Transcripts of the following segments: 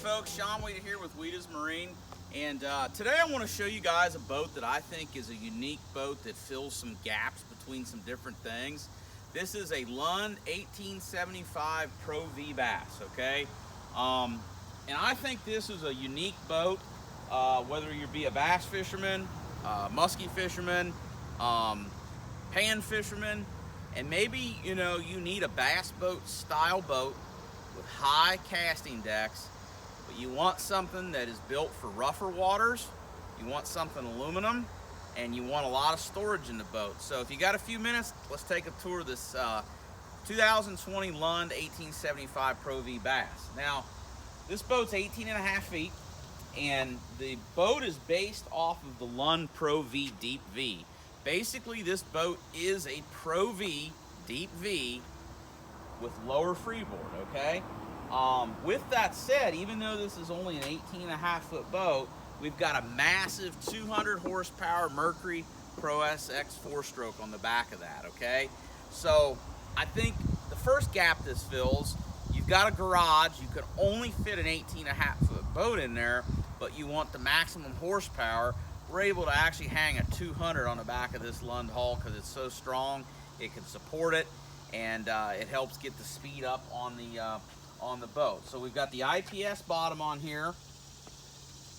folks, Sean Wiedas here with Wiedas Marine, and today I want to show you guys a boat that I think is a unique boat that fills some gaps between some different things. This is a Lund 1875 Pro V Bass, okay? And I think this is a unique boat, whether you be a bass fisherman, muskie fisherman, pan fisherman, and maybe you need a bass boat style boat with high casting decks, but you want something that is built for rougher waters, you want something aluminum, and you want a lot of storage in the boat. So if you got a few minutes, let's take a tour of this 2020 Lund 1875 Pro V Bass. Now, this boat's 18.5 feet, and the boat is based off of the Lund Pro V Deep V. Basically, this boat is a Pro V Deep V with lower freeboard, okay? With that said, even though this is only an 18.5 foot boat, we've got a massive 200 horsepower Mercury ProXP 4-stroke on the back of that, okay? So I think the first gap this fills, you've got a garage, you could only fit an 18.5 foot boat in there, but you want the maximum horsepower. We're able to actually hang a 200 on the back of this Lund hull because it's so strong, it can support it, and it helps get the speed up on the boat. So we've got the IPS bottom on here.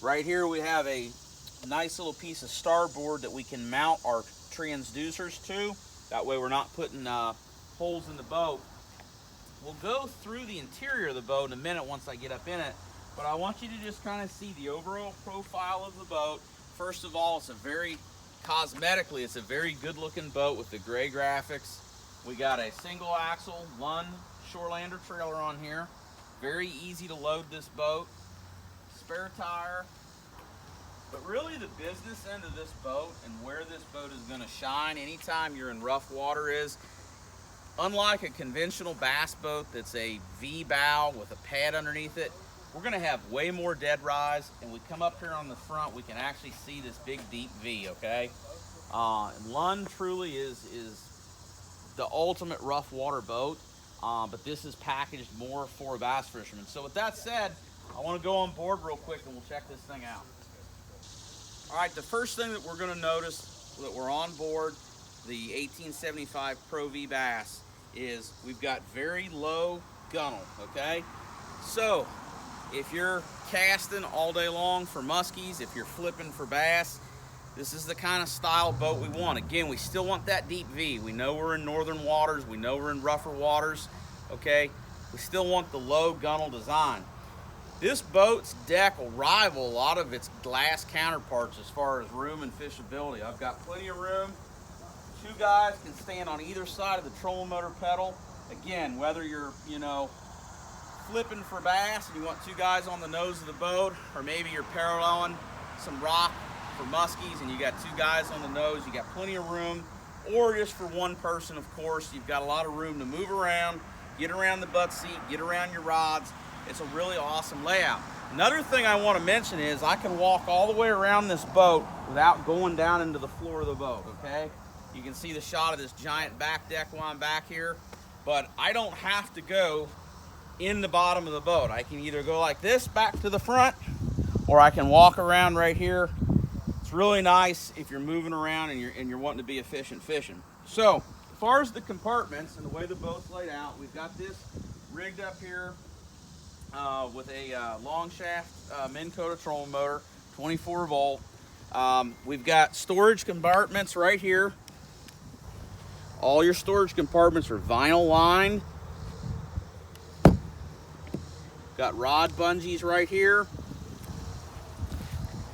Right here we have a nice little piece of starboard that we can mount our transducers to. That way we're not putting holes in the boat. We'll go through the interior of the boat in a minute once I get up in it, but I want you to just kind of see the overall profile of the boat. First of all, it's cosmetically, it's a very good looking boat with the gray graphics. We got a single axle Lund Shorelander trailer on here. Very easy to load this boat. Spare tire. But really the business end of this boat and where this boat is going to shine anytime you're in rough water is, unlike a conventional bass boat that's a V bow with a pad underneath it, we're going to have way more dead rise, and we come up here on the front, we can actually see this big deep V, okay? Lund truly is the ultimate rough water boat, but this is packaged more for a bass fisherman. So with that said, I want to go on board real quick and we'll check this thing out. All right, the first thing that we're going to notice that we're on board the 1875 Pro V Bass is we've got very low gunnel, okay? So if you're casting all day long for muskies, if you're flipping for bass, this is the kind of style boat we want. Again, we still want that deep V. We know we're in northern waters, we know we're in rougher waters, okay? We still want the low gunnel design. This boat's deck will rival a lot of its glass counterparts as far as room and fishability. I've got plenty of room. Two guys can stand on either side of the trolling motor pedal. Again, whether you're, flipping for bass and you want two guys on the nose of the boat, or maybe you're paralleling some rock for muskies and you got two guys on the nose, you got plenty of room. Or just for one person, of course, you've got a lot of room to move around, get around the butt seat, get around your rods. It's a really awesome layout. Another thing I want to mention is I can walk all the way around this boat without going down into the floor of the boat, okay? You can see the shot of this giant back deck while I'm back here, but I don't have to go in the bottom of the boat. I can either go like this back to the front, or I can walk around right here. It's really nice if you're moving around and you're wanting to be efficient fishing. So as far as the compartments and the way the boat's laid out, we've got this rigged up here with a long shaft Minn Kota trolling motor, 24 volt. We've got storage compartments right here. All your storage compartments are vinyl lined. Got rod bungees right here.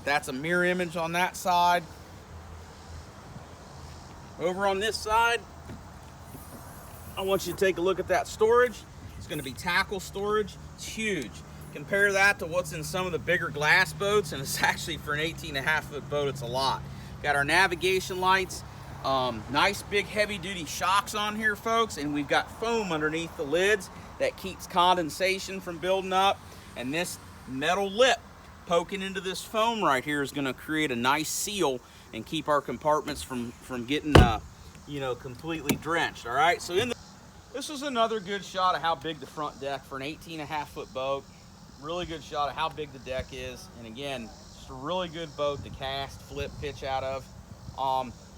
That's a mirror image on that side. Over on this side, I want you to take a look at that storage. It's going to be tackle storage. It's huge. Compare that to what's in some of the bigger glass boats, and it's actually, for an 18.5 foot boat, it's a lot. Got our navigation lights. Nice big heavy duty shocks on here, folks, and we've got foam underneath the lids that keeps condensation from building up, and this metal lip poking into this foam right here is going to create a nice seal and keep our compartments from getting completely drenched. All right, so this is another good shot of how big the front deck for an 18.5 foot boat. really good shot of how big the deck is. And again, just a really good boat to cast, flip, pitch out of.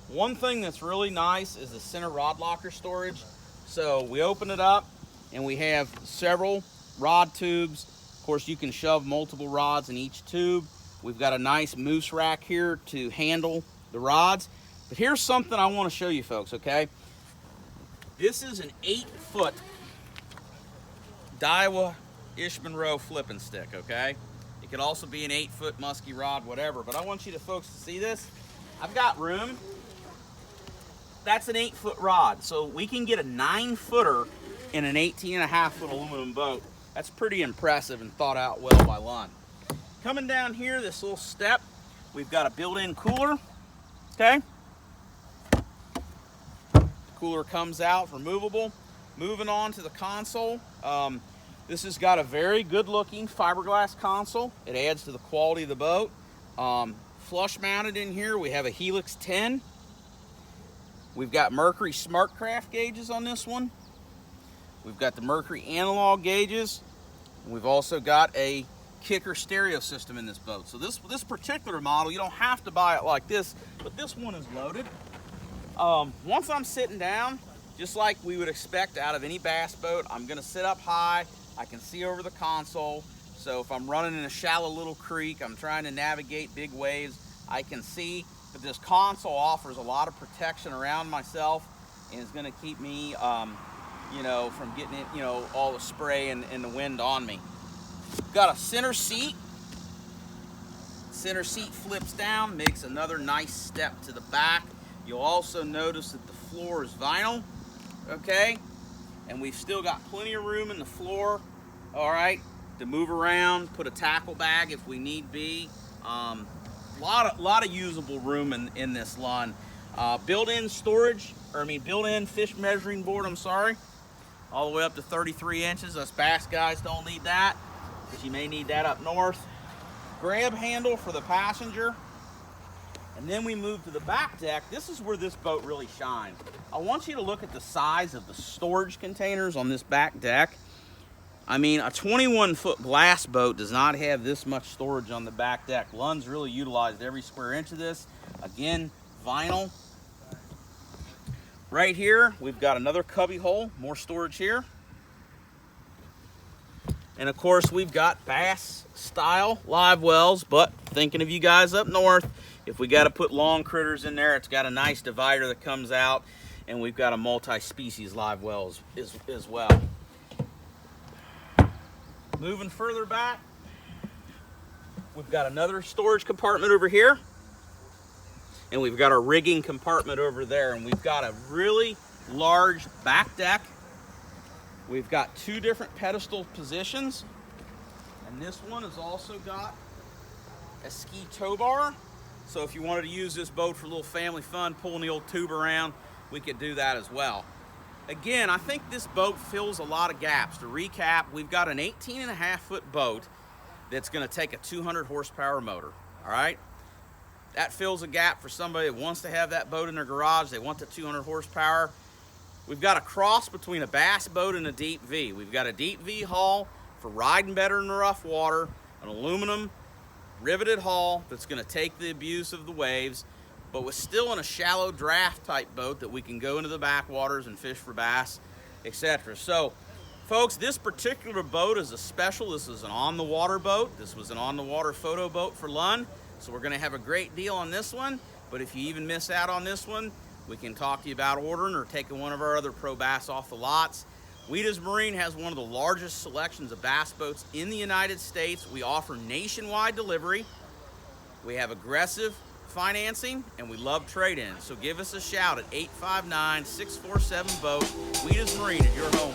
One thing that's really nice is the center rod locker storage. So we open it up and we have several rod tubes. Of course, you can shove multiple rods in each tube. We've got a nice moose rack here to handle the rods. But here's something I want to show you folks, okay? This is an 8-foot Daiwa Ishmanrow flipping stick, okay? It could also be an 8-foot musky rod, whatever, but I want you to folks to see this. I've got room. That's an 8-foot rod, so we can get a 9-footer in an 18.5-foot aluminum boat. That's pretty impressive and thought out well by Lund. Coming down here, this little step, we've got a built-in cooler, okay? The cooler comes out, removable. Moving on to the console. This has got a very good-looking fiberglass console. It adds to the quality of the boat. Flush mounted in here, we have a Helix 10. We've got Mercury SmartCraft gauges on this one. We've got the Mercury analog gauges. We've also got a kicker stereo system in this boat. So this particular model, you don't have to buy it like this, but this one is loaded. Once I'm sitting down, just like we would expect out of any bass boat, I'm gonna sit up high. I can see over the console. So if I'm running in a shallow little creek, I'm trying to navigate big waves, I can see. But this console offers a lot of protection around myself and is gonna keep me, you know, from getting it, you know, all the spray and the wind on me. Got a center seat. Center seat flips down, makes another nice step to the back. You'll also notice that the floor is vinyl, okay? And we've still got plenty of room in the floor, all right, to move around, put a tackle bag if we need be. Lot of usable room in this Lund. Built-in storage, built-in fish measuring board, I'm sorry. All the way up to 33 inches. Us bass guys don't need that, but you may need that up north. Grab handle for the passenger. And then we move to the back deck. This is where this boat really shines. I want you to look at the size of the storage containers on this back deck. I mean, a 21-foot glass boat does not have this much storage on the back deck. Lund's really utilized every square inch of this. Again, vinyl. Right here, we've got another cubby hole, more storage here. And of course, we've got bass style live wells, but thinking of you guys up north, if we got to put long critters in there, it's got a nice divider that comes out, and we've got a multi-species live well as well. Moving further back, we've got another storage compartment over here, and we've got a rigging compartment over there, and we've got a really large back deck. We've got two different pedestal positions, and this one has also got a ski tow bar. So if you wanted to use this boat for a little family fun, pulling the old tube around, we could do that as well. Again, I think this boat fills a lot of gaps. To recap, we've got an 18.5-foot boat that's gonna take a 200 horsepower motor, all right? That fills a gap for somebody that wants to have that boat in their garage. They want the 200 horsepower. We've got a cross between a bass boat and a deep V. We've got a deep V hull for riding better in the rough water, an aluminum riveted hull that's going to take the abuse of the waves, but was still in a shallow draft type boat that we can go into the backwaters and fish for bass, etc. So, folks, this particular boat is a special. This is an on-the-water boat. This was an on-the-water photo boat for Lund, so we're going to have a great deal on this one. But if you even miss out on this one, we can talk to you about ordering or taking one of our other pro bass off the lots. Wiedas Marine has one of the largest selections of bass boats in the United States. We offer nationwide delivery. We have aggressive financing, and we love trade-ins. So give us a shout at 859-647-BOAT. Wiedas Marine is your home.